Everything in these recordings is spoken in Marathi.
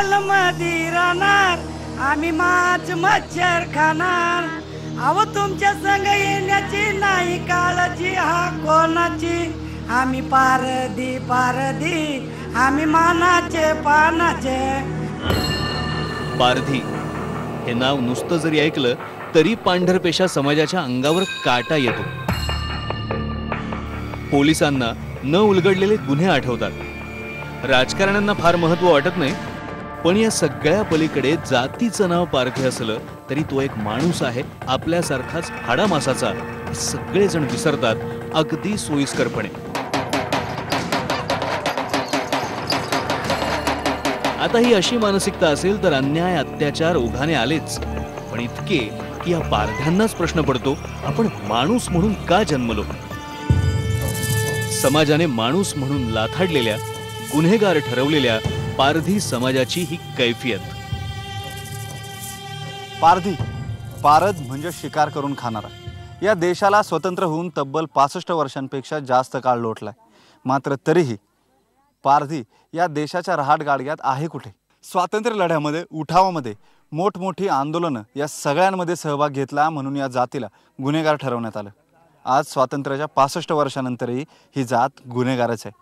जंगल मध्ये राहणार, आम्ही माछ मच्छर खाणार. अहो तुमच्या संग येण्याची नाही काळजी हा कोणाची. आम्ही पारधी पारधी, आम्ही मानाचे पानाचे. पारधी हे नाव नुसतं जरी ऐकलं तरी पांढरपेशा समाजाच्या अंगावर काटा येतो. पोलिसांना न उलगडलेले गुन्हे आठवतात. राजकारण्यांना फार महत्व वाटत नाही, पण या सगळ्या पलीकडे जातीचं नाव पारधी असलं तरी तो एक माणूस आहे, आपल्यासारखाच हाडामासाचा. सगळेजण विसरतात अगदी सोयीस्करपणे. आता ही अशी मानसिकता असेल तर अन्याय अत्याचार ओघाने आलेच, पण इतके की या पारध्यांनाच प्रश्न पडतो, आपण माणूस म्हणून का जन्मलो. समाजाने माणूस म्हणून लाथाडलेल्या, गुन्हेगार ठरवलेल्या पारधी समाजाची ही कैफियत. पारधी, पारध म्हणजे शिकार करून खाणारा. या देशाला स्वतंत्र होऊन तब्बल 65 वर्षांपेक्षा जास्त काळ लोटलाय, मात्र तरीही पारधी या देशाच्या रहाटगाडग्यात आहे कुठे. स्वातंत्र्य लढ्यामध्ये, उठावामध्ये, मोठमोठी आंदोलनं या सगळ्यांमध्ये सहभाग घेतला म्हणून या जातीला गुन्हेगार ठरवण्यात आलं. आज स्वातंत्र्याच्या 65 वर्षानंतरही ही जात गुन्हेगारच आहे.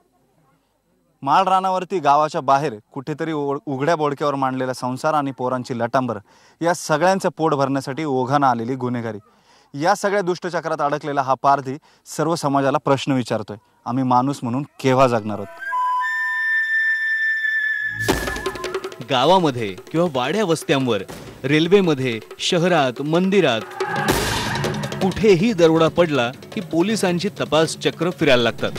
माळ रानावरती गावाच्या बाहेर कुठेतरी उघड्या बोडक्यावर मांडलेला संसार आणि पोरांची लटांबर या सगळ्यांचं पोट भरण्यासाठी ओघानं आलेली गुन्हेगारी. या सगळ्या दुष्टचक्रात अडकलेला हा पारधी सर्व समाजाला प्रश्न विचारतोय, आम्ही माणूस म्हणून केव्हा जगणार आहोत. गावामध्ये किंवा वाड्या वस्त्यांवर, रेल्वेमध्ये, शहरात, मंदिरात कुठेही दरोडा पडला की पोलिसांची तपास चक्र फिरायला लागतात.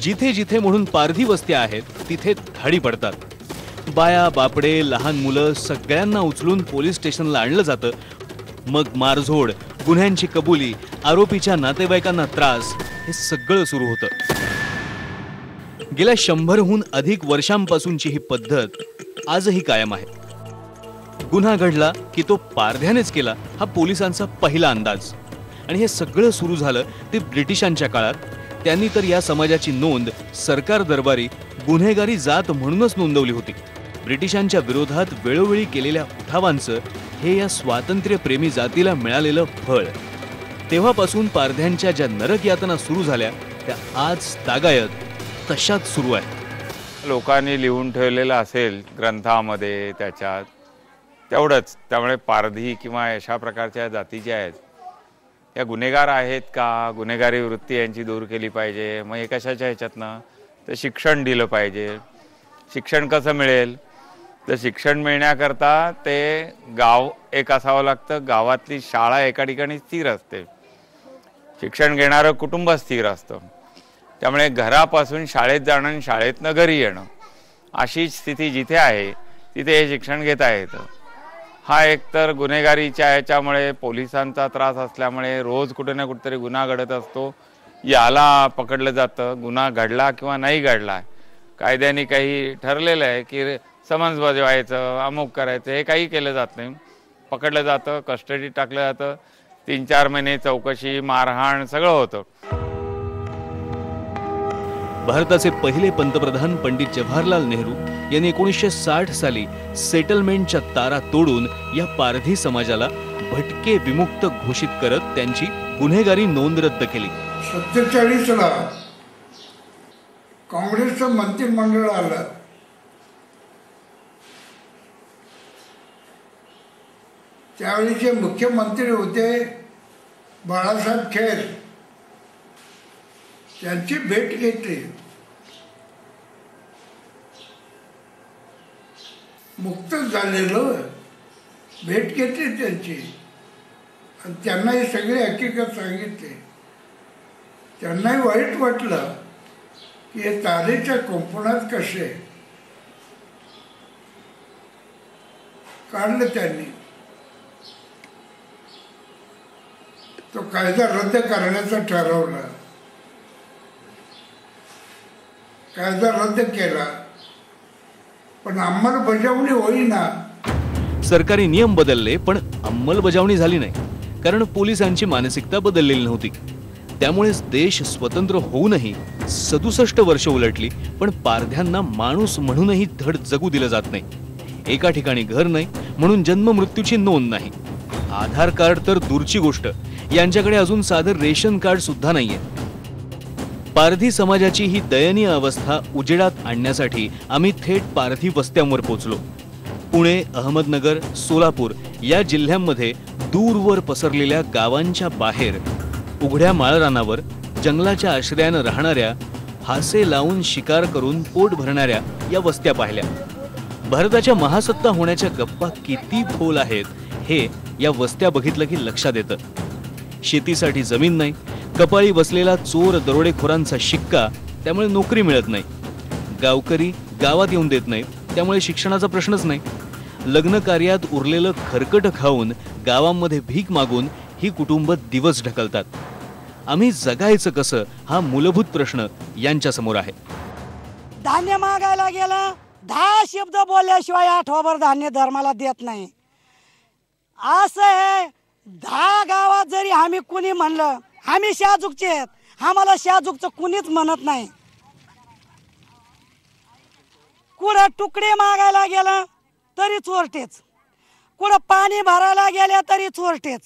जिथे जिथे म्हणून पारधी वस्त्या आहेत तिथे धाडी पडतात. बाया बापडे लहान मुलं सगळ्यांना उचलून पोलीस स्टेशनला आणलं जातं. मग मारझोड, गुन्ह्यांची कबुली, आरोपीच्या नातेवाईकांना त्रास, हे सगळं सुरू होतं. गेल्या 100हून अधिक वर्षांपासूनची ही पद्धत आजही कायम आहे. गुन्हा घडला की तो पारध्यानेच केला हा पोलिसांचा पहिला अंदाज. आणि हे सगळं सुरू झालं ते ब्रिटिशांच्या काळात. त्यांनी तर या समाजाची नोंद सरकार दरबारी गुन्हेगारी जात म्हणूनच नोंदवली होती. ब्रिटिशांच्या विरोधात वेळोवेळी केलेल्या उठावांचं हे या स्वातंत्र्यप्रेमी जातीला मिळालेलं फळ. तेव्हापासून पारध्यांच्या ज्या नरक यातना सुरू झाल्या त्या आज तागायत तशाच सुरू आहे. लोकांनी लिहून ठेवलेलं असेल ग्रंथामध्ये त्याच्यात तेवढंच. त्यामुळे पारधी किंवा अशा प्रकारच्या जाती ज्या आहेत या गुन्हेगार आहेत का, गुन्हेगारी वृत्ती यांची दूर केली पाहिजे. मग हे कशाच्या ह्याच्यातनं, तर शिक्षण दिलं पाहिजे. शिक्षण कसं मिळेल, तर शिक्षण मिळण्याकरता ते गाव एक असावं लागतं. गावातली शाळा एका ठिकाणी स्थिर असते, शिक्षण घेणारं कुटुंब स्थिर असतं. त्यामुळे घरापासून शाळेत जाणं आणि शाळेतनं घरी येणं अशी स्थिती जिथे आहे तिथे हे शिक्षण घेता येतं. हा एकतर गुन्हेगारीच्या ह्याच्यामुळे पोलिसांचा त्रास असल्यामुळे रोज कुठे ना कुठेतरी गुन्हा घडत असतो. याला पकडलं जातं. गुन्हा घडला किंवा नाही घडला, कायद्याने काही ठरलेलं आहे की समन्स बजवायचं, अमुक करायचं, हे काही केलं जात नाही. पकडलं जातं, कस्टडीत टाकलं जातं. 3-4 महिने चौकशी, मारहाण सगळं होतं. भारताचे पहिले पंतप्रधान पंडित जवाहरलाल नेहरू यांनी 1960 साली सेटलमेंटच्या तारा तोडून या पारधी समाजाला भटके विमुक्त घोषित करत त्यांची गुन्हेगारी नोंद रद्द केली. 47ला काँग्रेसचं मंत्रिमंडळ आलं. त्यावेळीचे मुख्यमंत्री होते बाळासाहेब खेर. त्यांची भेट घेतली. मुक्त झालेलं भेट घेतली त्यांची आणि त्यांना ही सगळी हकीकत सांगितली. त्यांनाही वाईट वाटलं की हे तारेच्या कुंपणात कसे काढलं त्यांनी. तो कायदा रद्द करण्याचं ठरवलं. कायदा रद्द केला पण अंमलबजावणी होईना. सरकारी नियम बदलले पण अंमलबजावणी झाली नाही, कारण पोलिसांची मानसिकता बदललेली नव्हती. त्यामुळेच देश स्वतंत्र होऊनही 67 वर्ष उलटली, पण पारध्यांना माणूस म्हणूनही धड जगू दिलं जात नाही. एका ठिकाणी घर नाही म्हणून जन्म मृत्यूची नोंद नाही. आधार कार्ड तर दूरची गोष्ट, यांच्याकडे अजून साधं रेशन कार्ड सुद्धा नाहीये. पारधी समाजाची ही दयनीय अवस्था उजेडात आणण्यासाठी आम्ही थेट पारधी वस्त्यांवर पोहोचलो. पुणे, अहमदनगर, सोलापूर या जिल्ह्यांमध्ये दूरवर पसरलेल्या गावांच्या बाहेर उघड्या माळरानावर जंगलाच्या आश्रयानं राहणाऱ्या, फासे लावून शिकार करून पोट भरणाऱ्या या वस्त्या पाहिल्या. भारताच्या महासत्ता होण्याच्या गप्पा किती खोल आहेत हे या वस्त्या बघितलं की लक्षात येतं. शेतीसाठी जमीन नाही, कपाळी बसलेला चोर दरोडेखोरांचा शिक्का, त्यामुळे नोकरी मिळत नाही. गावकरी गावात येऊन देत नाहीत, त्यामुळे शिक्षणाचा प्रश्नच नाही. लग्न कार्यात उरलेलं खरकट खाऊन गावांमध्ये भीक मागून ही कुटुंब दिवस ढकलतात. आम्ही जगायचं कसं हा मूलभूत प्रश्न यांच्या समोर आहे. धान्य मागायला गेला, 10 शब्द बोलल्याशिवाय आठवभर धान्य धर्माला देत नाही. असं आहे, 10 गावात जरी आम्ही कुणी म्हणलं आम्ही शाहजुकचे आहेत, आम्हाला शाहजुकचं कुणीच म्हणत नाही. कुठं तुकडे मागायला गेला तरी चोरटेच, कुठं पाणी भरायला गेल्या तरी चोरटेच.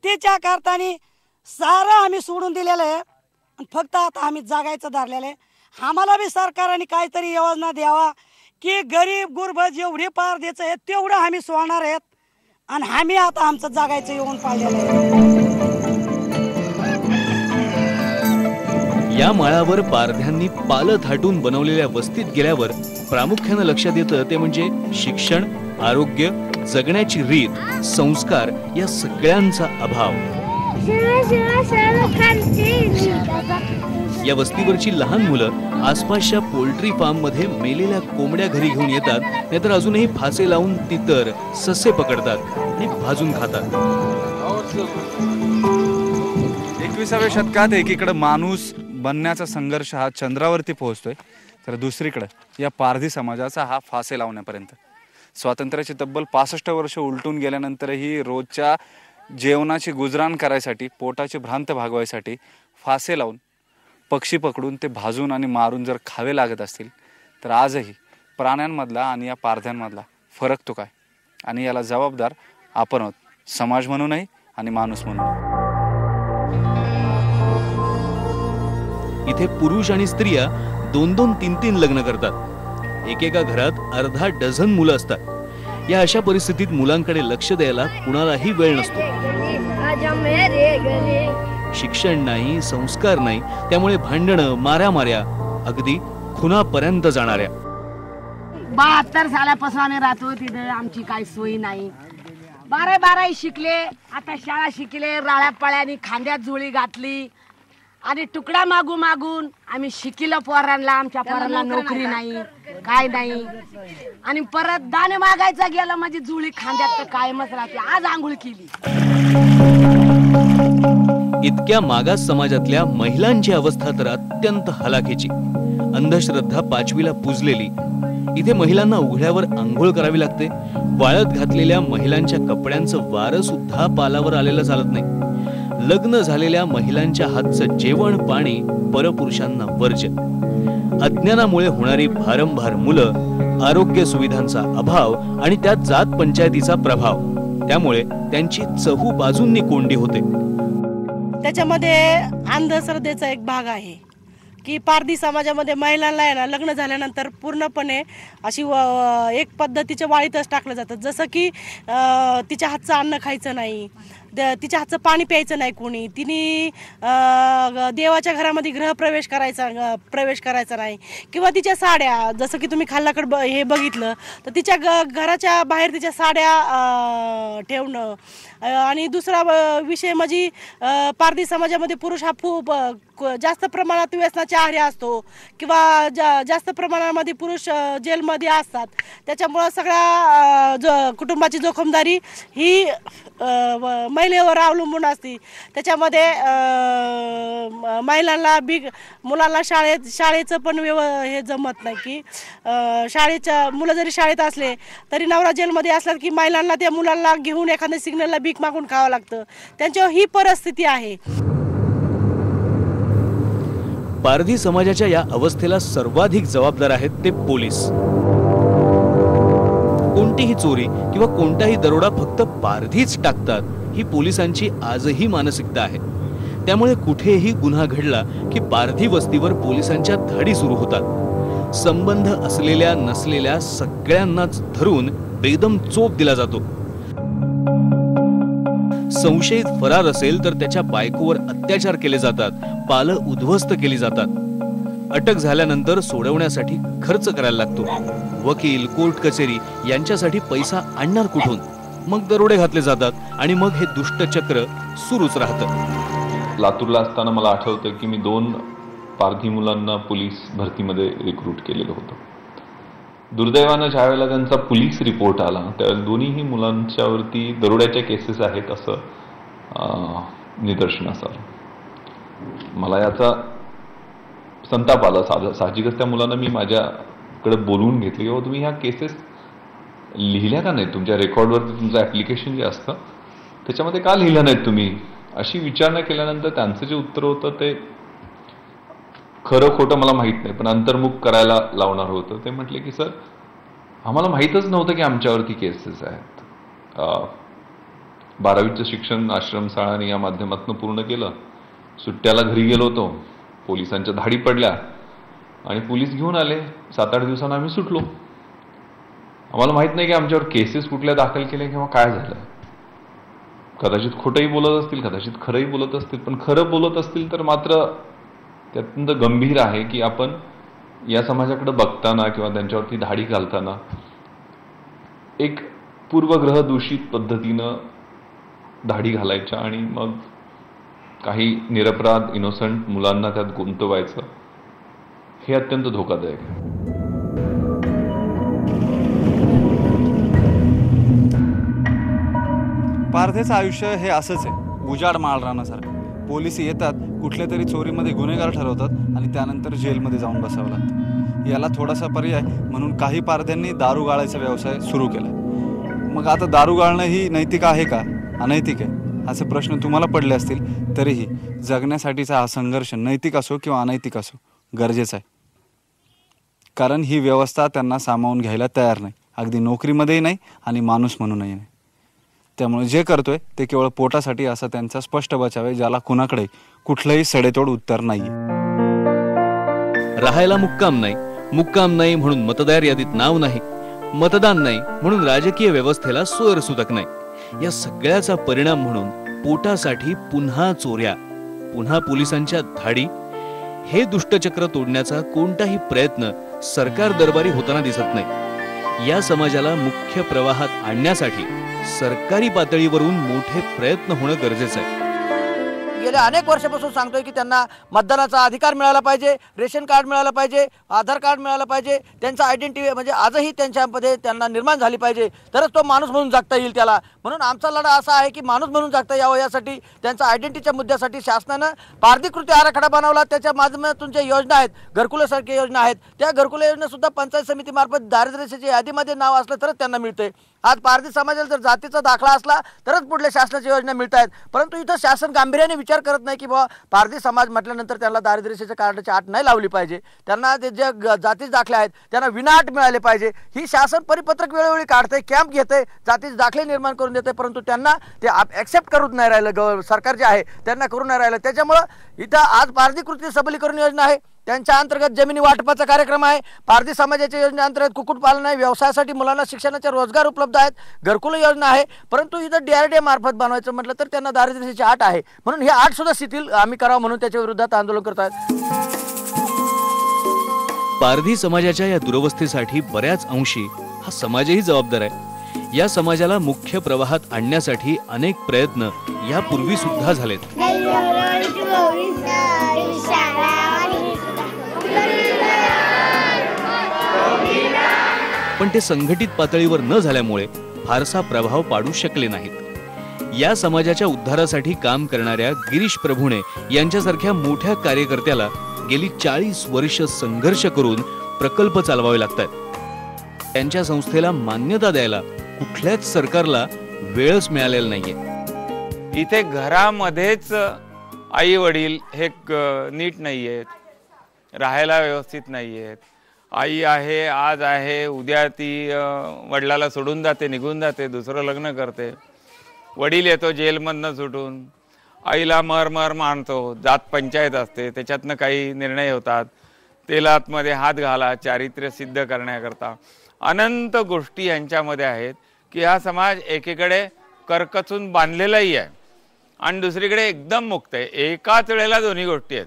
तिच्या करतानी सारं आम्ही सोडून दिलेलं आहे. फक्त आता आम्ही जगायचं धरलेलं आहे. आम्हाला बी सरकारने काहीतरी योजना द्यावा की गरीब गुरब जेवढे पार द्यायचं आहे तेवढं आम्ही सोडणार आहेत आणि आम्ही आता आमचं जगायचं येऊन पाळलेलं आहे. या माळावर पारध्यांनी पालं थाटून बनवलेल्या वस्तीत गेल्यावर प्रामुख्यानं लक्षात येतं ते म्हणजे शिक्षण, आरोग्य, जगण्याची रीत, संस्कार या सगळ्यांचा अभाव. या वस्तीवरची लहान मुलं आसपासच्या पोल्ट्री फार्म मध्ये मेलेल्या कोंबड्या घरी घेऊन येतात, नाहीतर अजूनही फासे लावून तितर ससे पकडतात आणि भाजून खातात. 21व्या शतकात एकीकडे माणूस बनण्याचा संघर्ष हा चंद्रावरती पोहोचतोय, तर दुसरीकडे या पारधी समाजाचा हा फासे लावण्यापर्यंत. स्वातंत्र्याची तब्बल 65 वर्ष उलटून गेल्यानंतरही रोजच्या जेवणाची गुजराण करायसाठी, पोटाची भ्रांत भागवायसाठी फासे लावून, पक्षी पकडून ते भाजून आणि मारून जर खावे लागत असतील, तर आजही प्राण्यांमधला आणि या पारध्यांमधला फरक तो काय? आणि याला जबाबदार आपण आहोत, समाज म्हणूनही आणि माणूस म्हणून. इथे पुरुष आणि स्त्रिया 2-2, 3-3 लग्न करतात. एकेका घरात अर्धा डझन मुलं असतात. या अशा परिस्थितीत मुलांकडे लक्ष द्यायला कुणालाही वेळ नसतो. शिक्षण नाही, संस्कार नाही, त्यामुळे भांडणं, माऱ्या अगदी खुनापर्यंत जाणाऱ्या. 72 सालापासून आम्ही राहतो तिथे, आमची काही सोयी नाही. 12 शिकले, आता शाळा शिकले, राळ्या पळ्यानी खांद्यात जुळी घातली आणि तुकडा मागून आम्ही शिकिलं पोरांना. आमच्या पोरांना नोकरी नाही, काय नाही. आणि परत दाणे मागायचा गेला माझी जुळी खांद्यात तर कायमच राहते. आज आंघोळ केली. इतक्या मागास समाजातल्या महिलांची अवस्था तर अत्यंत हलाखीची. अंधश्रद्धा 5वीला पुजलेली. इथे महिलांना उघड्यावर आंघोळ करावी लागते. वाळत घातलेल्या महिलांच्या कपड्यांचं वारं सुद्धा पालावर आलेलं चालत नाही. लग्न झालेल्या महिलांच्या हातचं जेवण पाणी परपुरुषांना वर्ज्य. अज्ञानामुळे होणारी भारंभार मुलं, आरोग्य सुविधांचा अभाव आणि त्यात जात पंचायतीचा प्रभाव, त्यामुळे त्यांची चहू बाजूंनी कोंडी होते. त्याच्यामध्ये अंधश्रद्धेचा एक भाग आहे की पारधी समाजामध्ये महिलांना आहे ना, लग्न झाल्यानंतर पूर्णपणे अशी एक पद्धतीच्या वाळीतच टाकलं जातं. जसं की तिच्या हातचं अन्न खायचं नाही, तिच्या हातचं पाणी प्यायचं नाही कोणी, तिने देवाच्या घरामध्ये गृहप्रवेश करायचा नाही, किंवा तिच्या साड्या, जसं की तुम्ही खाल्लाकड हे बघितलं तर तिच्या घराच्या बाहेर तिच्या साड्या ठेवणं. आणि दुसरा विषय म्हणजे पारधी समाजामध्ये पुरुष हा खूप जास्त प्रमाणात व्यसनाच्या आहारी असतो, किंवा जास्त प्रमाणामध्ये पुरुष जेलमध्ये असतात. त्याच्यामुळं सगळ्या कुटुंबाची जोखमदारी ही महिलेवर अवलंबून असते. त्याच्यामध्ये महिलांना मुलांना शाळेचं पण हे जमत नाही की शाळेच्या मुलं जरी शाळेत असले तरी नवरा जेलमध्ये असला की महिलांना त्या मुलांना घेऊन एखाद्या सिग्नलला भीक मागून खावं लागतं. त्यांच्यावर ही परिस्थिती आहे. पारधी समाजाच्या या अवस्थेला सर्वाधिक जबाबदार आहेत ते पोलीस. कोणतीही चोरी किंवा कोणताही दरोडा फक्त पारधीच टाकतात ही पोलिसांची आजही मानसिकता आहे. त्यामुळे कुठेही गुन्हा घडला की पारधी वस्तीवर पोलिसांच्या धाडी सुरू होतात. संबंध असलेल्या नसलेल्या सगळ्यांनाच धरून बेदम चोप दिला जातो. संशयित फरार असेल तर त्याच्या बायकोवर अत्याचार केले जातात, पालं उद्ध्वस्त केली जातात. अटक झाल्यानंतर सोडवण्यासाठी खर्च करायला लागतो. वकील, कोर्ट कचेरी यांच्यासाठी पैसा आणणार कुठून? मग दरोडे घातले जातात आणि मग हे दुष्टचक्र सुरूच राहतं. लातूरला असताना मला आठवतं की मी 2 पारधी मुलांना पोलीस भरतीमध्ये रिक्रूट केलेलं होतं. दुर्दैवानं ज्यावेळेला त्यांचा पोलीस रिपोर्ट आला त्यावेळेला दोन्हीही मुलांच्यावरती दरोड्याच्या केसेस आहेत असं निदर्शनास आलं. मला याचा संताप आला. साहजिकच त्या मुलांना मी माझ्याकडे बोलवून घेतले की तुम्ही ह्या केसेस लिहिल्या का नाही, तुमच्या रेकॉर्डवरती तुमचं ॲप्लिकेशन जे असतं त्याच्यामध्ये का लिहिलं नाहीत तुम्ही, अशी विचारणा केल्यानंतर त्यांचं जे उत्तर होतं ते खरं खोटं मला माहीत नाही पण अंतर्मुख करायला लावणार होतं. ते म्हटले की सर आम्हाला माहीतच नव्हतं की आमच्यावरती केसेस आहेत. 12वीचं शिक्षण आश्रमशाळांनी या माध्यमातून पूर्ण केलं. सुट्ट्याला घरी गेलो होतो, पोलिसांच्या धाडी पडल्या आणि पोलीस घेऊन आले. 7-8 दिवसांना आम्ही सुटलो. आम्हाला माहीत नाही की आमच्यावर केसेस कुठल्या दाखल केल्या किंवा काय झालं. कदाचित खोटंही बोलत असतील, कदाचित खरंही बोलत असतील, पण खरं बोलत असतील तर मात्र ते अत्यंत गंभीर आहे की आपण या समाजाकडे बघताना किंवा त्यांच्यावरती धाडी घालताना एक पूर्वग्रह दूषित पद्धतीनं धाडी घालायच्या आणि मग काही निरपराध इनोसंट मुलांना त्यात गुंतवायचं, हे अत्यंत धोकादायक आहे. पारधेचं आयुष्य हे असंच आहे, उजाड माळ राहण्यासारखं. पोलीस येतात, कुठल्या तरी चोरीमध्ये गुन्हेगार ठरवतात आणि त्यानंतर जेलमध्ये जाऊन बसावं लागतं. याला थोडासा पर्याय म्हणून काही पारध्यांनी दारू गाळायचा व्यवसाय सुरू केला. मग आता दारू गाळणं ही नैतिक आहे का अनैतिक आहे असे प्रश्न तुम्हाला पडले असतील. तरीही जगण्यासाठीचा हा संघर्ष नैतिक असो किंवा अनैतिक असो गरजेचा आहे. कारण ही व्यवस्था त्यांना सामावून घ्यायला तयार नाही, अगदी नोकरीमध्येही नाही आणि माणूस म्हणूनही नाही. त्यामुळे जे करतोय ते केवळ पोटासाठी असं त्यांचा स्पष्ट बचाव आहे, ज्याला कुणाकडे कुठलंही सडेतोड उत्तर नाहीये. राहायला मुक्काम नाही म्हणून मतदार यादीत नाव नाही, मतदान नाही म्हणून राजकीय व्यवस्थेला सोयरसुतक नाही. या सगळ्याचा परिणाम म्हणून पोटासाठी पुन्हा चोऱ्या, पुन्हा पोलिसांच्या धाडी. हे दुष्टचक्र तोडण्याचा कोणताही प्रयत्न सरकार दरबारी होताना दिसत नाही. या समाजाला मुख्य प्रवाहात आणण्यासाठी सरकारी पातळीवरून मोठे प्रयत्न होणं गरजेचं आहे. गेल्या अनेक वर्षापासून सांगतोय की त्यांना मतदानाचा अधिकार मिळाला पाहिजे, रेशन कार्ड मिळालं पाहिजे, आधार कार्ड मिळालं पाहिजे, त्यांचा आयडेंटिटी म्हणजे आजही त्यांच्यामध्ये त्यांना निर्माण झाली पाहिजे, तरच तो माणूस म्हणून जगता येईल त्याला. म्हणून आमचा लढा असा आहे की माणूस म्हणून जगता यावं यासाठी त्यांचा आयडेंटिटीच्या मुद्द्यासाठी शासनानं पारधी कृती आराखडा बनवला. त्याच्या माध्यमातून ज्या योजना आहेत, घरकुलासारख्या योजना आहेत, त्या घरकुल योजनेसुद्धा पंचायत समितीमार्फत दारिद्र्याच्या यादीमध्ये नाव असलं तरच त्यांना मिळते. आज पारधी समाजाला जर जातीचा दाखला असला तरच पुढल्या शासनाच्या योजना मिळत आहेत. परंतु इथं शासन गांभीर्याने विचार करत नाही की बाबा पारधी समाज म्हटल्यानंतर त्यांना दारिद्र्याच्या कार्डाची आट नाही लावली पाहिजे, त्यांना ते जे जातीचे दाखले आहेत त्यांना विनाअट मिळाले पाहिजे. ही शासन परिपत्रक वेळोवेळी काढते, कॅम्प घेते, जातीचे दाखले निर्माण करून देते, परंतु त्यांना ते ॲक्सेप्ट करून नाही राहिलं. सरकार जे आहे त्यांना करून नाही राहिलं. त्याच्यामुळं इथं आज पारधी कृती सबलीकरण योजना आहे, त्यांच्या अंतर्गत जमिनी वाटपाचा कार्यक्रम आहे. पारधी समाजाच्या योजनेअंतर्गत कुक्कुटपालन आहे, व्यवसायासाठी मुलांना शिक्षणाचे रोजगार उपलब्ध आहेत, घरकुल योजना आहे. परंतु इथं DRDA मार्फत बनवायचं म्हटलं तर त्यांना दारिद्र्याची आट आहे. म्हणून ही आट सुद्धा शिथिल आम्ही करावं म्हणून त्याच्या विरोधात आंदोलन करत आहेत. पारधी समाजाच्या या दुरवस्थेसाठी बऱ्याच अंशी हा समाजही जबाबदार आहे. या समाजाला मुख्य प्रवाहात आणण्यासाठी अनेक प्रयत्न यापूर्वी सुद्धा झालेत. पण ते संघटित पातळीवर न झाल्यामुळे फारसा प्रभाव पाडू शकले नाहीत. या समाजाच्या उद्धारासाठी काम करणाऱ्या गिरीश प्रभुणे यांच्यासारख्या मोठ्या कार्यकर्त्याला गेली 40 वर्ष संघर्ष करून प्रकल्प चालवावे लागतात. त्यांच्या संस्थेला मान्यता द्यायला कुठल्याच सरकारला वेळच मिळालेला नाहीये. इथे घरामध्येच आई वडील हे नीट नाहीयेत, राहायला व्यवस्थित नाही आहेत. आई आहे, आज आहे, उद्या ती वडिलाला सोडून जाते, निघून जाते, दुसरं लग्न करते. वडील येतो जेलमधनं सुटून, आईला मर मानतो, जात पंचायत असते, त्याच्यातनं काही निर्णय होतात. तेलातमध्ये हात घाला चारित्र्य सिद्ध करण्याकरता अनंत गोष्टी यांच्यामध्ये आहेत की हा समाज एकीकडे करकचून बांधलेलाही आहे आणि दुसरीकडे एकदम मुक्त आहे. एकाच वेळेला दोन्ही गोष्टी आहेत.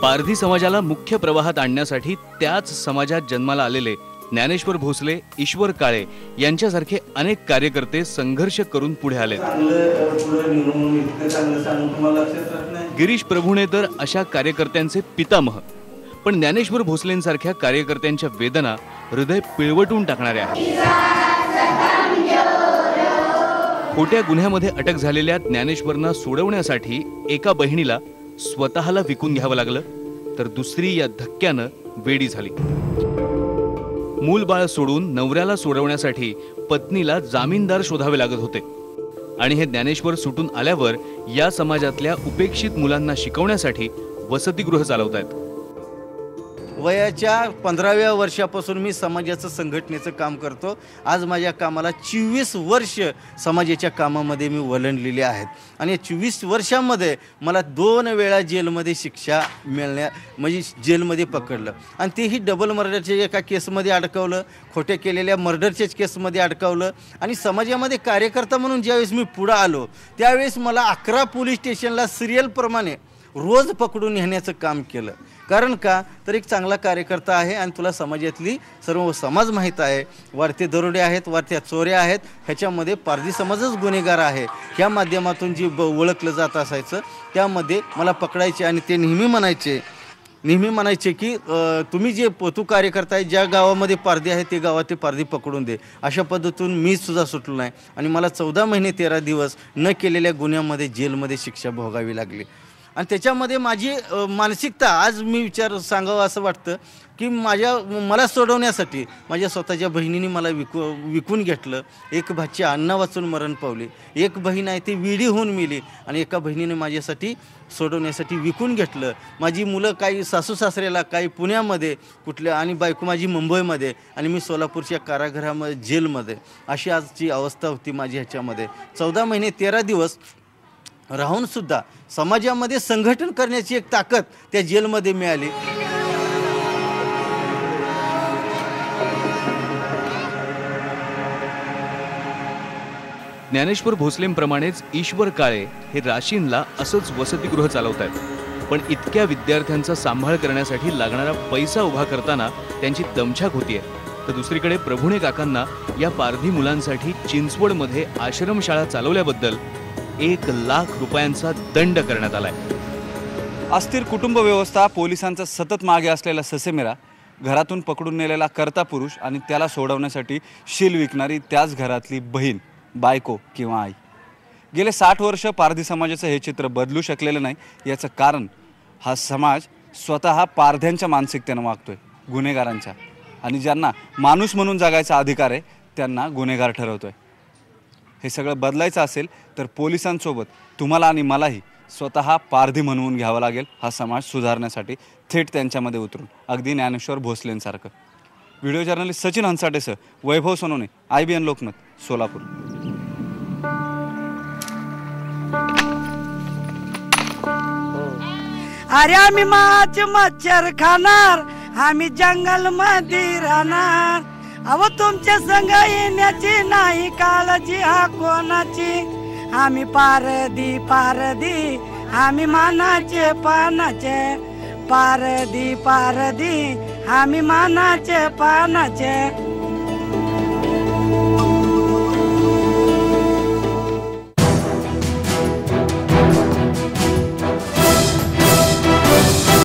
पारधी समाजाला मुख्य प्रवाहात आणण्यासाठी त्याच समाजात जन्माला आलेले ज्ञानेश्वर भोसले, ईश्वर काळे यांच्यासारखे अनेक कार्यकर्ते संघर्ष करून पुढे आले. गिरीश प्रभुणे तर अशा कार्यकर्त्यांचे पितामह. पण ज्ञानेश्वर भोसलेंसारख्या कार्यकर्त्यांच्या वेदना हृदय पिळवटून टाकणाऱ्या आहेत. खोट्या गुन्ह्यामध्ये अटक झालेल्या ज्ञानेश्वरना सोडवण्यासाठी एका बहिणीला स्वतःला विकून घ्यावं लागलं, तर दुसरी या धक्क्यानं वेडी झाली. मूलबाळ सोडून नवऱ्याला सोडवण्यासाठी पत्नीला जामीनदार शोधावे लागत होते. आणि हे ज्ञानेश्वर सुटून आल्यावर या समाजातल्या उपेक्षित मुलांना शिकवण्यासाठी वसतिगृह चालवतायत. वयाच्या 15व्या वर्षापासून मी समाजाचं संघटनेचं काम करतो. आज माझ्या कामाला 24 वर्ष समाजाच्या कामामध्ये मी वलंडलेले आहेत. आणि या 24 वर्षामध्ये मला 2 वेळा जेलमध्ये शिक्षा म्हणजे जेलमध्ये पकडलं. आणि तेही डबल मर्डरच्या एका केसमध्ये अडकवलं, खोट्या केलेल्या मर्डरच्याच केसमध्ये अडकवलं. आणि समाजामध्ये कार्यकर्ता म्हणून ज्यावेळेस मी पुढं आलो त्यावेळेस मला 11 पोलीस स्टेशनला सिरियलप्रमाणे रोज पकडून नेण्याचं काम केलं. कारण का तर एक चांगला कार्यकर्ता आहे आणि तुला समाजातली सर्व समाज माहीत आहे. वाढते दरोडे आहेत, वाढत्या चोऱ्या आहेत, ह्याच्यामध्ये पारधी समाजच गुन्हेगार आहे ह्या माध्यमातून जी ओळखलं जात असायचं त्यामध्ये मला पकडायचे. आणि ते नेहमी म्हणायचे की तुम्ही जे तू कार्यकर्ता आहे, ज्या गावामध्ये पारधी आहे ते गावात ते पारधी पकडून दे. अशा पद्धतीतून मी सुद्धा सुटलो नाही आणि मला 14 महिने 13 दिवस न केलेल्या गुन्ह्यामध्ये जेलमध्ये शिक्षा भोगावी लागली. आणि त्याच्यामध्ये माझी मानसिकता आज मी सांगावं असं वाटतं की मला सोडवण्यासाठी माझ्या स्वतःच्या बहिणीने मला विकून घेतलं. एक भाची अण्णा वाचून मरण पावली, एक बहीण आहे ती विडी होऊन मेली आणि एका बहिणीने माझ्यासाठी सोडवण्यासाठी विकून घेतलं. माझी मुलं काही सासू सासऱ्याला काही पुण्यामध्ये कुठल्या आणि बायको माझी मुंबईमध्ये आणि मी सोलापूरच्या कारागृहामध्ये जेलमध्ये. अशी आजची अवस्था होती माझी. ह्याच्यामध्ये 14 महिने 13 दिवस राहून सुद्धा समाजामध्ये संघटन करण्याची एक ताकद त्या जेलमध्ये मिळाली. ज्ञानेश्वर भोसलेंप्रमाणेच ईश्वर काळे हे राशीनला असंच वसतिगृह चालवत आहेत. पण इतक्या विद्यार्थ्यांचा सांभाळ करण्यासाठी लागणारा पैसा उभा करताना त्यांची दमछाक होतीये. तर दुसरीकडे प्रभुणे काकांना या पारधी मुलांसाठी चिंचवडमध्ये आश्रमशाळा चालवल्याबद्दल 1 लाख रुपयांचा दंड करण्यात आलाय. अस्थिर कुटुंब व्यवस्था, पोलिसांचा सतत मागे असलेला ससेमिरा, घरातून पकडून नेलेला कर्ता पुरुष आणि त्याला सोडवण्यासाठी शील विकणारी त्याच घरातली बहीण, बायको किंवा आई. गेले 60 वर्ष पारधी समाजाचं हे चित्र बदलू शकलेलं नाही. याचं कारण हा समाज स्वतः पारध्यांच्या मानसिकतेनं वागतोय, गुन्हेगारांच्या. आणि ज्यांना माणूस म्हणून जगायचा अधिकार आहे त्यांना गुन्हेगार ठरवतोय. हे सगळं बदलायचं असेल तर पोलिसांसोबत तुम्हाला आणि मलाही स्वतः पारधी म्हणवून घ्यावं लागेल हा समाज सुधारण्यासाठी, थेट त्यांच्यामध्ये उतरून, अगदी ज्ञानेश्वर भोसलेंसारखं. व्हिडिओ जर्नलिस्ट सचिन हंसाटेसह वैभव सोनवणे, IBN लोकमत, सोलापूर. अरे आम्ही मच्छर खाणार, आम्ही जंगल मध्ये राहणार. अहो तुमच्या संग येण्याची नाही काळजी हा कोणाची. आम्ही पारधी पारधी, आम्ही मानाचे पानाचे. पारधी पारधी, आम्ही मानाचे पानाचे.